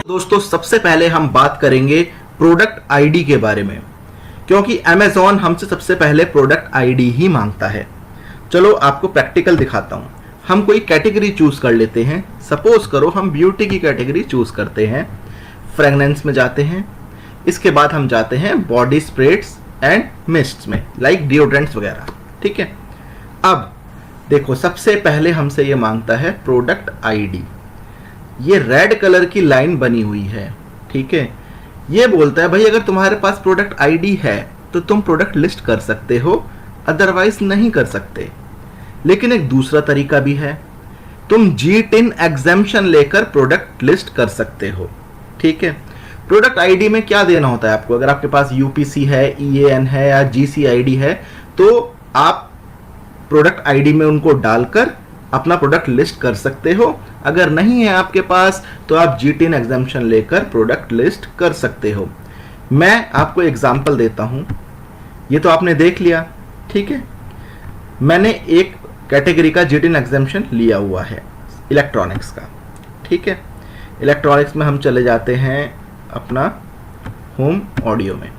दोस्तों सबसे पहले हम बात करेंगे प्रोडक्ट आईडी के बारे में, क्योंकि अमेज़ॉन हमसे सबसे पहले प्रोडक्ट आईडी ही मांगता है। चलो आपको प्रैक्टिकल दिखाता हूँ। हम कोई कैटेगरी चूज कर लेते हैं। सपोज करो हम ब्यूटी की कैटेगरी चूज करते हैं, फ्रेगनेंस में जाते हैं, इसके बाद हम जाते हैं बॉडी स्प्रेड्स एंड मिस्ट्स में, लाइक डिओड्रेंट्स वगैरह। ठीक है, अब देखो सबसे पहले हमसे ये मांगता है प्रोडक्ट आईडी। ये रेड कलर की लाइन बनी हुई है। ठीक है, ये बोलता है भाई अगर तुम्हारे पास प्रोडक्ट आईडी है तो तुम प्रोडक्ट लिस्ट कर सकते हो, अदरवाइज नहीं कर सकते। लेकिन एक दूसरा तरीका भी है, तुम G10 एग्जेम्पशन लेकर प्रोडक्ट लिस्ट कर सकते हो। ठीक है, प्रोडक्ट आईडी में क्या देना होता है आपको? अगर आपके पास यूपीसी है, EAN है या GCID है तो आप प्रोडक्ट आईडी में उनको डालकर अपना प्रोडक्ट लिस्ट कर सकते हो। अगर नहीं है आपके पास तो आप G10 एग्जेम्पशन लेकर प्रोडक्ट लिस्ट कर सकते हो। मैं आपको एग्जांपल देता हूं। ये तो आपने देख लिया। ठीक है, मैंने एक कैटेगरी का G10 एग्जेम्पशन लिया हुआ है इलेक्ट्रॉनिक्स का। ठीक है, इलेक्ट्रॉनिक्स में हम चले जाते हैं अपना होम ऑडियो में,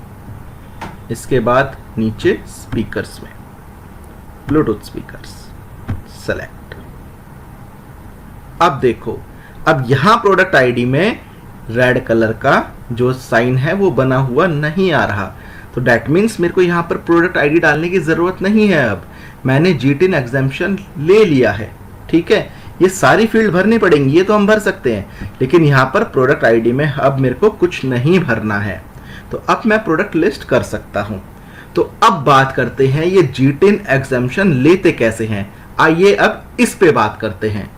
इसके बाद नीचे स्पीकर्स में, ब्लूटूथ स्पीकर्स सेलेक्ट। अब देखो, अब यहां प्रोडक्ट आईडी में रेड कलर का जो साइन है वो बना हुआ नहीं आ रहा, तो दैट मीन्स मेरे को यहां पर प्रोडक्ट आईडी डालने की जरूरत नहीं है। अब मैंने G10 एग्जेम्पशन ले लिया है। ठीक है, ये सारी फील्ड भरनी पड़ेंगी, ये तो हम भर सकते हैं, लेकिन यहां पर प्रोडक्ट आईडी में अब मेरे को कुछ नहीं भरना है, तो अब मैं प्रोडक्ट लिस्ट कर सकता हूं। तो अब बात करते हैं ये G10 एग्जेम्पशन लेते कैसे हैं। आइए अब इस पे बात करते हैं।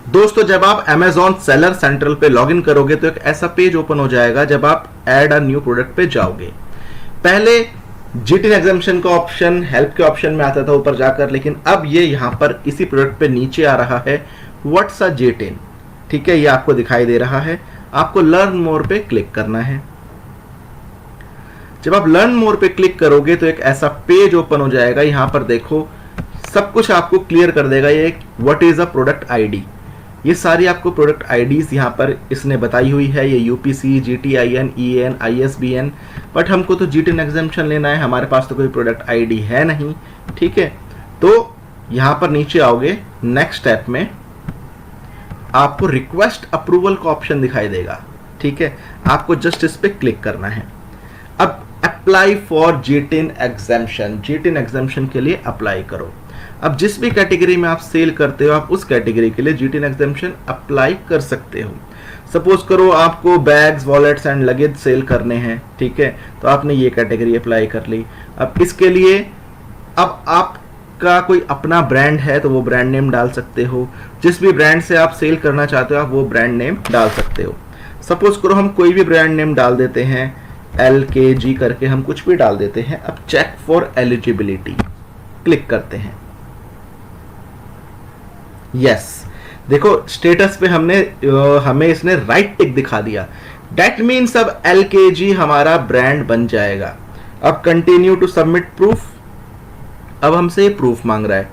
दोस्तों जब आप Amazon सेलर सेंट्रल पे लॉगिन करोगे तो एक ऐसा पेज ओपन हो जाएगा जब आप ऐड अ न्यू प्रोडक्ट पे जाओगे। पहले G10 एग्जेम्पशन का ऑप्शन हेल्प के ऑप्शन में आता था ऊपर जाकर, लेकिन अब ये यहां पर इसी प्रोडक्ट पे नीचे आ रहा है व्हाट्स अ G10। ठीक है, ये आपको दिखाई दे रहा है। आपको लर्न मोर पे क्लिक करना है। जब आप लर्न मोर पे क्लिक करोगे तो एक ऐसा पेज ओपन हो जाएगा। यहां पर देखो सब कुछ आपको क्लियर कर देगा। ये what is a product ID, ये सारी आपको प्रोडक्ट आईडीज यहाँ पर इसने बताई हुई है। ये UPC, GTIN, EAN, ISBN, but हमको तो G10 एग्जेम्पशन लेना है, हमारे पास तो कोई प्रोडक्ट आईडी है नहीं। ठीक है, तो यहाँ पर नीचे आओगे, नेक्स्ट स्टेप में आपको रिक्वेस्ट अप्रूवल का ऑप्शन दिखाई देगा। ठीक है, आपको जस्ट इस पे क्लिक करना है। अब apply for G10 exemption, G10 exemption के लिए अप्लाई करो। अब जिस भी कैटेगरी में आप सेल करते हो आप उस कैटेगरी के लिए G10 एग्जेम्पशन अप्लाई कर सकते हो। सपोज करो आपको bags, wallets and luggage sale करने हैं। ठीक है, तो आपने ये कैटेगरी अप्लाई कर ली। अब इसके लिए अब आपका कोई अपना ब्रांड है तो वो ब्रांड नेम डाल सकते हो। जिस भी ब्रांड से आप सेल करना चाहते हो आप वो ब्रांड नेम डाल सकते हो। सपोज करो हम कोई भी ब्रांड नेम डाल देते हैं, LKG करके हम कुछ भी डाल देते हैं। अब चेक फॉर एलिजिबिलिटी क्लिक करते हैं। यस, देखो स्टेटस पे हमें इसने राइट टिक दिखा दिया। दैट मीन्स अब LKG हमारा ब्रांड बन जाएगा। अब कंटिन्यू टू सबमिट प्रूफ। अब हमसे प्रूफ मांग रहा है।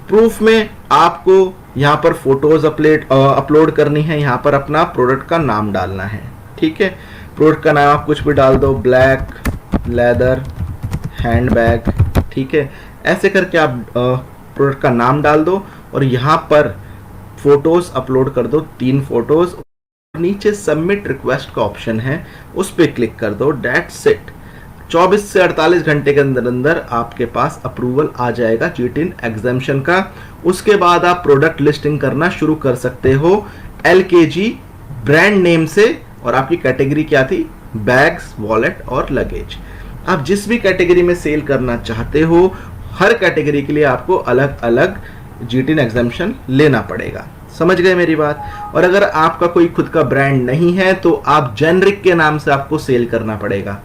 प्रूफ में आपको यहाँ पर फोटोज अपलोड करनी है। यहाँ पर अपना प्रोडक्ट का नाम डालना है। ठीक है, प्रोडक्ट का नाम आप कुछ भी डाल दो, ब्लैक लेदर हैंडबैग। ठीक है, ऐसे करके आप प्रोडक्ट का नाम डाल दो और यहाँ पर फोटोज अपलोड कर दो, 3 फोटोज। नीचे सबमिट रिक्वेस्ट का ऑप्शन है, उस पर क्लिक कर दो। That's it. 24 से 48 घंटे के अंदर अंदर आपके पास अप्रूवल आ जाएगा G10 एग्जेम्पशन का। उसके बाद आप प्रोडक्ट लिस्टिंग करना शुरू कर सकते हो LKG ब्रांड नेम से। और आपकी कैटेगरी क्या थी? बैग्स, वॉलेट और लगेज। आप जिस भी कैटेगरी में सेल करना चाहते हो हर कैटेगरी के लिए आपको अलग अलग G10 एग्जेम्पशन लेना पड़ेगा। समझ गए मेरी बात? और अगर आपका कोई खुद का ब्रांड नहीं है तो आप जेनरिक के नाम से आपको सेल करना पड़ेगा।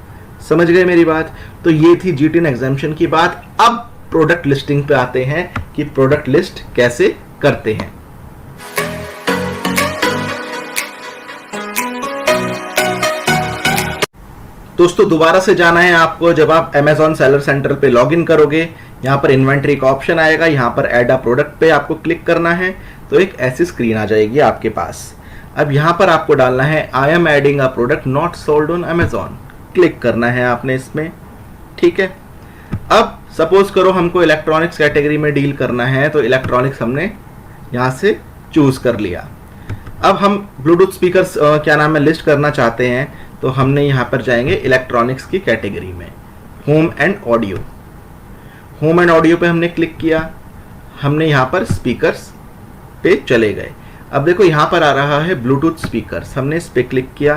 समझ गए मेरी बात? तो ये थी G10 एग्जेम्पशन की बात। अब प्रोडक्ट लिस्टिंग पे आते हैं कि प्रोडक्ट लिस्ट कैसे करते हैं। तो दोस्तों दोबारा से जाना है आपको, जब आप Amazon सेलर सेंटर पे लॉगिन करोगे, यहाँ पर इन्वेंट्री का ऑप्शन आएगा, यहाँ पर ऐड अ प्रोडक्ट पे आपको क्लिक करना है, तो एक ऐसी स्क्रीन आ जाएगी आपके पास। अब यहाँ पर आपको डालना है I am adding a product not sold on Amazon, click करना है आपने इसमें, ठीक है। अब सपोज करो हमको इलेक्ट्रॉनिक्स कैटेगरी में डील करना है, तो इलेक्ट्रॉनिक्स हमने यहाँ से चूज कर लिया। अब हम ब्लूटूथ स्पीकर्स क्या नाम है लिस्ट करना चाहते हैं, तो हमने यहाँ पर जाएंगे इलेक्ट्रॉनिक्स की कैटेगरी में, home and audio. Home and audio पे हमने क्लिक किया, हमने यहाँ पर स्पीकर्स पे चले गए। अब देखो यहाँ पर आ रहा है ब्लूटूथ स्पीकर्स, हमने इस पे क्लिक किया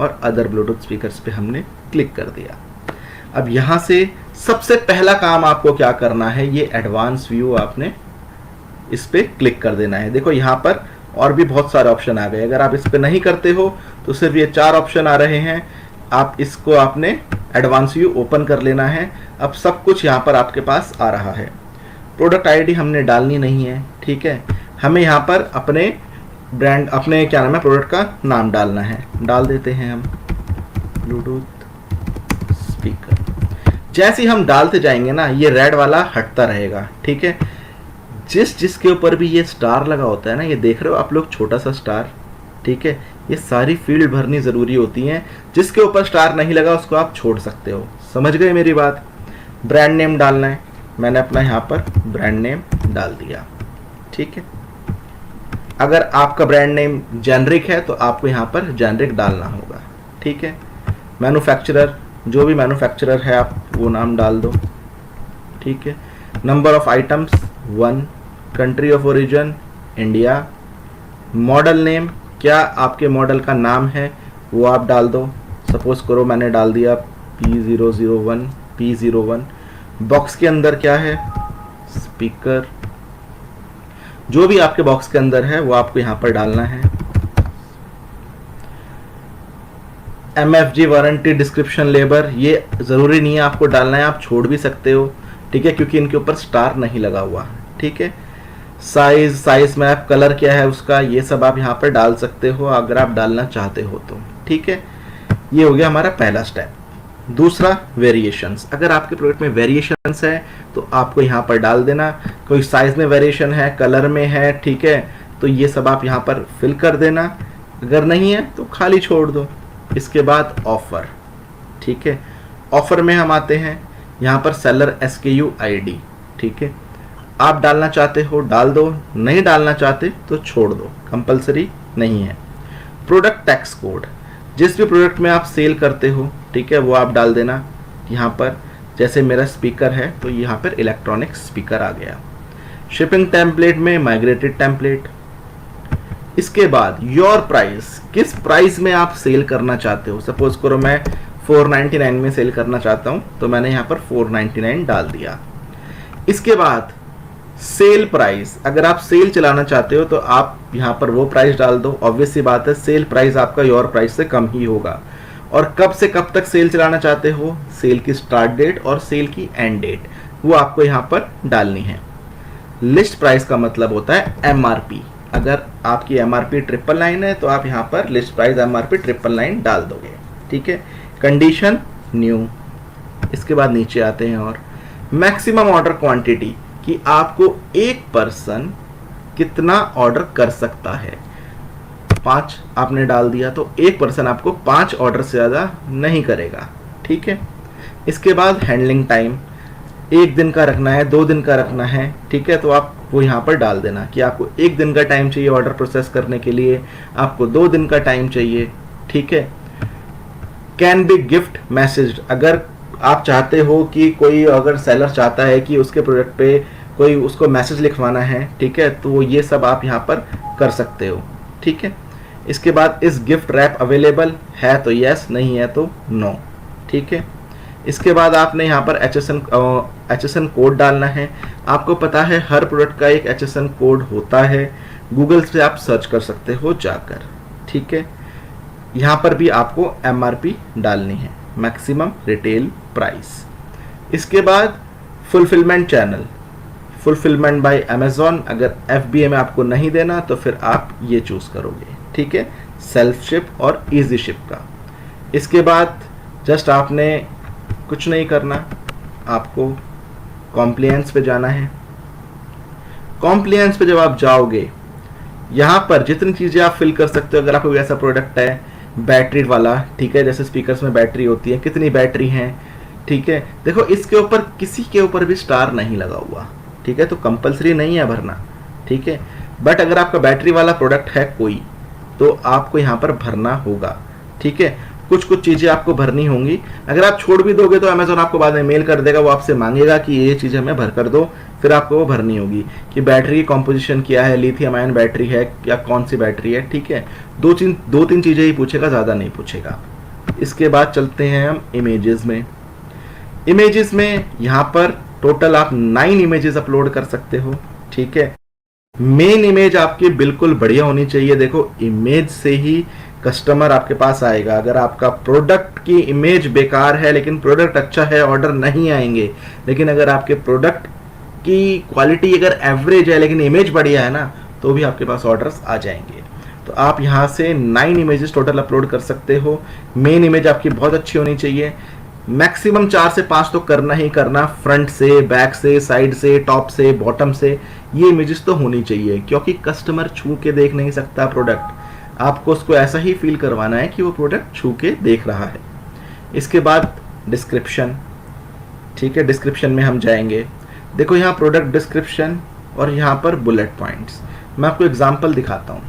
और अदर ब्लूटूथ स्पीकर्स पे हमने क्लिक कर दिया। अब यहाँ से सबसे पहला काम आपको क्या करना है, ये एडवांस व्यू आपने इस पे क्लिक कर देना है। देखो यहाँ पर और भी बहुत सारे ऑप्शन आ गए, अगर आप इस पे नहीं करते हो तो सिर्फ ये 4 ऑप्शन आ रहे हैं। आप इसको आपने एडवांस व्यू ओपन कर लेना है। अब सब कुछ यहाँ पर आपके पास आ रहा है। प्रोडक्ट आईडी हमने डालनी नहीं है, ठीक है। हमें यहाँ पर अपने ब्रांड, अपने क्या नाम है प्रोडक्ट का नाम डालना है, डाल देते हैं हम ब्लूटूथ स्पीकर। जैसे ही हम डालते जाएंगे ना, ये रेड वाला हटता रहेगा, ठीक है। जिसके ऊपर भी ये स्टार लगा होता है ना, ये देख रहे हो आप लोग छोटा सा स्टार, ठीक है, ये सारी फील्ड भरनी जरूरी होती हैं। जिसके ऊपर स्टार नहीं लगा उसको आप छोड़ सकते हो, समझ गए मेरी बात। ब्रांड नेम डालना है, मैंने अपना यहाँ पर ब्रांड नेम डाल दिया, ठीक है। अगर आपका ब्रांड नेम जेनरिक है तो आपको यहाँ पर जेनरिक डालना होगा, ठीक है। मैन्युफैक्चरर, जो भी मैन्युफैक्चरर है आप वो नाम डाल दो, ठीक है। Number of items 1, country of origin India, model name, क्या आपके मॉडल का नाम है वो आप डाल दो। सपोज करो मैंने डाल दिया P001 P01। बॉक्स के अंदर क्या है, स्पीकर, जो भी आपके बॉक्स के अंदर है वो आपको यहाँ पर डालना है। MFG वारंटी डिस्क्रिप्शन लेबर, ये जरूरी नहीं है आपको डालना है, आप छोड़ भी सकते हो, ठीक है, क्योंकि इनके ऊपर स्टार नहीं लगा हुआ, ठीक है। साइज मैप, कलर क्या है उसका, ये सब आप यहाँ पर डाल सकते हो अगर आप डालना चाहते हो तो, ठीक है। ये हो गया हमारा पहला स्टेप। दूसरा वेरिएशंस, अगर आपके प्रोडक्ट में वेरिएशंस है तो आपको यहाँ पर डाल देना। कोई साइज में वेरिएशन है, कलर में है, ठीक है, तो ये सब आप यहाँ पर फिल कर देना। अगर नहीं है तो खाली छोड़ दो। इसके बाद ऑफर, ठीक है। ऑफर में हम आते हैं, यहाँ पर सेलर SKU ID, ठीक है। आप डालना चाहते हो डाल दो, नहीं डालना चाहते तो छोड़ दो, कंपलसरी नहीं है। प्रोडक्ट टैक्स कोड, जिस भी प्रोडक्ट में आप सेल करते हो, ठीक है, वो आप डाल देना यहाँ पर। जैसे मेरा स्पीकर है तो यहाँ पर इलेक्ट्रॉनिक स्पीकर आ गया। शिपिंग टेम्पलेट में माइग्रेटेड टेम्पलेट। इसके बाद योर प्राइस, किस प्राइस में आप सेल करना चाहते हो। सपोज करो मैं 499 में सेल करना चाहता हूँ, तो मैंने यहाँ पर 499 डाल दिया। इसके बाद सेल प्राइस, अगर आप सेल चलाना चाहते हो तो आप यहाँ पर वो प्राइस डाल दो। ऑब्वियस सी बात है, सेल प्राइस आपका योर प्राइस से कम ही होगा। और कब से कब तक सेल चलाना चाहते हो, सेल की स्टार्ट डेट और सेल की एंड डेट, वो आपको यहाँ पर डालनी है। लिस्ट प्राइस का मतलब होता है MRP। अगर आपकी MRP 999 है तो आप यहाँ पर लिस्ट प्राइस MRP 999 डाल दोगे, ठीक है। Condition new. इसके बाद नीचे आते हैं और मैक्सिमम ऑर्डर क्वांटिटी, कि आपको एक पर्सन कितना ऑर्डर कर सकता है। 5 आपने डाल दिया तो एक पर्सन आपको 5 ऑर्डर से ज़्यादा नहीं करेगा, ठीक है। इसके बाद हैंडलिंग टाइम, 1 दिन का रखना है, 2 दिन का रखना है, ठीक है, तो आप वो यहाँ पर डाल देना कि आपको 1 दिन का टाइम चाहिए ऑर्डर प्रोसेस करने के लिए, आपको 2 दिन का टाइम चाहिए, ठीक है। कैन बी गिफ्ट मैसेज, अगर आप चाहते हो कि कोई अगर सेलर चाहता है कि उसके प्रोडक्ट पे कोई उसको मैसेज लिखवाना है, ठीक है, तो ये सब आप यहाँ पर कर सकते हो, ठीक है। इसके बाद इस गिफ्ट रैप अवेलेबल है तो यस, नहीं है तो नो, ठीक है। इसके बाद आपने यहाँ पर HSN कोड डालना है। आपको पता है हर प्रोडक्ट का एक HSN कोड होता है, गूगल से आप सर्च कर सकते हो जाकर, ठीक है। यहाँ पर भी आपको MRP डालनी है, मैक्सिमम रिटेल प्राइस। इसके बाद fulfilment channel, fulfilment bye Amazon, अगर FBA में आपको नहीं देना तो फिर आप ये चूज करोगे, ठीक है, सेल्फ शिप और इजी शिप का। इसके बाद जस्ट आपने कुछ नहीं करना, आपको कॉम्प्लायंस पे जाना है। कॉम्प्लायंस पे जब आप जाओगे, यहाँ पर जितनी चीज़ें आप फिल कर सकते हो, अगर आपको ऐसा प्रोडक्ट है बैटरी वाला, ठीक है, जैसे स्पीकर्स में बैटरी होती है, कितनी बैटरी है, ठीक है, देखो इसके ऊपर किसी के ऊपर भी स्टार नहीं लगा हुआ, ठीक है, तो कंपलसरी नहीं है भरना, ठीक है। बट अगर आपका बैटरी वाला प्रोडक्ट है कोई, तो आपको यहाँ पर भरना होगा, ठीक है। कुछ कुछ चीज़ें आपको भरनी होंगी। अगर आप छोड़ भी दोगे तो अमेजोन आपको बाद में मेल कर देगा, वो आपसे मांगेगा कि ये चीज़ हमें भर कर दो, फिर आपको वो भरनी होगी कि बैटरी की कॉम्पोजिशन क्या है, लिथियम आयन बैटरी है या कौन सी बैटरी है, ठीक है। दो तीन चीज़ें ही पूछेगा, ज़्यादा नहीं पूछेगा। इसके बाद चलते हैं हम इमेजेस में। इमेजेस में यहाँ पर टोटल आप 9 इमेजेस अपलोड कर सकते हो, ठीक है। मेन इमेज आपकी बिल्कुल बढ़िया होनी चाहिए। देखो इमेज से ही कस्टमर आपके पास आएगा। अगर आपका प्रोडक्ट की इमेज बेकार है लेकिन प्रोडक्ट अच्छा है, ऑर्डर नहीं आएंगे। लेकिन अगर आपके प्रोडक्ट की क्वालिटी अगर एवरेज है लेकिन इमेज बढ़िया है ना, तो भी आपके पास ऑर्डर्स आ जाएंगे। तो आप यहाँ से 9 इमेजेस टोटल अपलोड कर सकते हो। मेन इमेज आपकी बहुत अच्छी होनी चाहिए। मैक्सिमम 4 से 5 तो करना ही करना, फ्रंट से, बैक से, साइड से, टॉप से, बॉटम से, ये इमेजेस तो होनी चाहिए, क्योंकि कस्टमर छू के देख नहीं सकता प्रोडक्ट। आपको उसको ऐसा ही फील करवाना है कि वो प्रोडक्ट छू के देख रहा है। इसके बाद डिस्क्रिप्शन, ठीक है, डिस्क्रिप्शन में हम जाएंगे। देखो यहाँ प्रोडक्ट डिस्क्रिप्शन और यहाँ पर बुलेट पॉइंट्स। मैं आपको एग्जांपल दिखाता हूँ।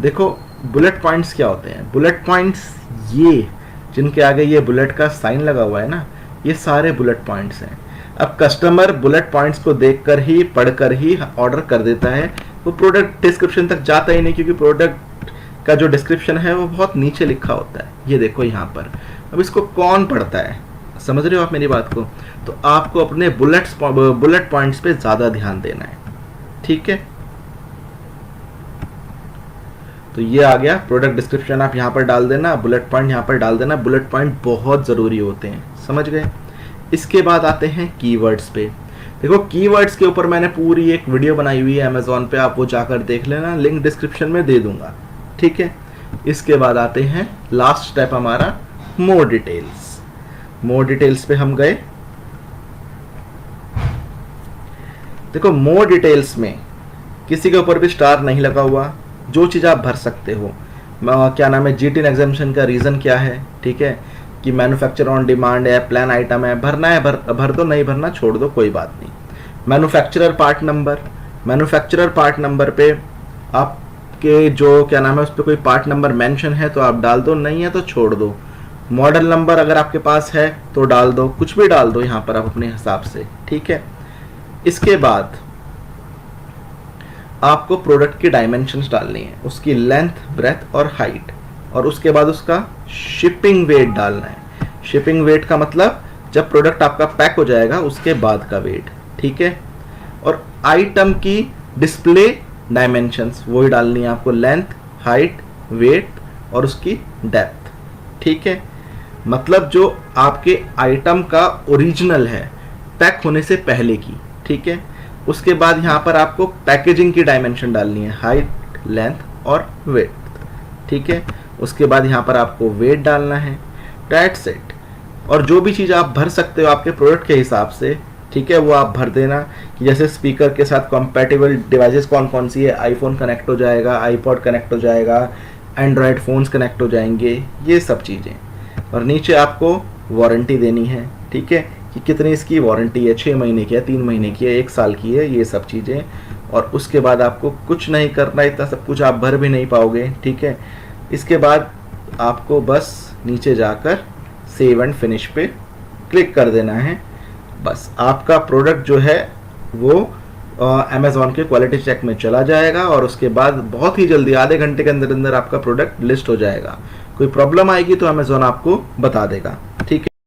देखो बुलेट पॉइंट्स क्या होते हैं। बुलेट पॉइंट्स ये जिनके आगे ये बुलेट का साइन लगा हुआ है ना, ये सारे बुलेट पॉइंट्स हैं। अब कस्टमर बुलेट पॉइंट्स को देखकर ही, पढ़कर ही ऑर्डर कर देता है, वो प्रोडक्ट डिस्क्रिप्शन तक जाता ही नहीं, क्योंकि प्रोडक्ट का जो डिस्क्रिप्शन है वो बहुत नीचे लिखा होता है। ये देखो यहाँ पर। अब इसको कौन पढ़ता है, समझ रहे हो आप मेरी बात को? तो आपको अपने बुलेट पॉइंट्स पे ज़्यादा ध्यान देना है, ठीक है। तो ये आ गया प्रोडक्ट डिस्क्रिप्शन, आप यहाँ पर डाल देना, बुलेट पॉइंट यहाँ पर डाल देना। बुलेट पॉइंट बहुत ज़रूरी होते हैं, समझ गए। इसके बाद आते हैं कीवर्ड्स पे। देखो कीवर्ड्स के ऊपर मैंने पूरी एक वीडियो बनाई हुई है अमेजोन पे, आप वो जाकर देख लेना, लिंक डिस्क्रिप्शन में दे दूंगा, ठीक है। इसके बाद आते हैं लास्ट स्टेप हमारा, मोर डिटेल्स। मोर डिटेल्स पे हम गए। देखो मोर डिटेल्स में किसी के ऊपर भी स्टार नहीं लगा हुआ, जो चीज़ आप भर सकते हो। क्या नाम है, GTN एग्जामिशन का रीज़न क्या है, ठीक है, कि मैन्युफैक्चर ऑन डिमांड है, प्लान आइटम है, भरना है भर दो, नहीं भरना छोड़ दो, कोई बात नहीं। Manufacturer part number, manufacturer part number पे आपके जो क्या नाम है उस पर कोई पार्ट नंबर मेंशन है तो आप डाल दो, नहीं है तो छोड़ दो। मॉडल नंबर अगर आपके पास है तो डाल दो, कुछ भी डाल दो यहाँ पर आप अपने हिसाब से, ठीक है। इसके बाद आपको प्रोडक्ट की डायमेंशंस डालनी है, उसकी लेंथ, ब्रेथ और हाइट, और उसके बाद उसका शिपिंग वेट डालना है। शिपिंग वेट का मतलब जब प्रोडक्ट आपका पैक हो जाएगा उसके बाद का वेट, ठीक है। और आइटम की डिस्प्ले डायमेंशंस वही डालनी है आपको, लेंथ, हाइट, वेट और उसकी डेप्थ, ठीक है। मतलब जो आपके आइटम का ओरिजिनल है पैक होने से पहले की, ठीक है। उसके बाद यहाँ पर आपको पैकेजिंग की डायमेंशन डालनी है, हाइट, लेंथ और वेट, ठीक है। उसके बाद यहाँ पर आपको वेट डालना है, दैट्स इट। और जो भी चीज़ आप भर सकते हो आपके प्रोडक्ट के हिसाब से, ठीक है, वो आप भर देना। कि जैसे स्पीकर के साथ कंपैटिबल डिवाइसेस कौन कौन सी है, आईफोन कनेक्ट हो जाएगा, आईपॉड कनेक्ट हो जाएगा, एंड्रॉयड फ़ोन्स कनेक्ट हो जाएंगे, ये सब चीज़ें। और नीचे आपको वारंटी देनी है, ठीक है, कि कितनी इसकी वारंटी है, 6 महीने की है, 3 महीने की है, 1 साल की है, ये सब चीज़ें। और उसके बाद आपको कुछ नहीं करना, इतना सब कुछ आप भर भी नहीं पाओगे, ठीक है। इसके बाद आपको बस नीचे जाकर सेव एंड फिनिश पे क्लिक कर देना है। बस आपका प्रोडक्ट जो है वो अमेज़ॉन के क्वालिटी चेक में चला जाएगा और उसके बाद बहुत ही जल्दी आधे घंटे के अंदर अंदर आपका प्रोडक्ट लिस्ट हो जाएगा। कोई प्रॉब्लम आएगी तो अमेज़ॉन आपको बता देगा।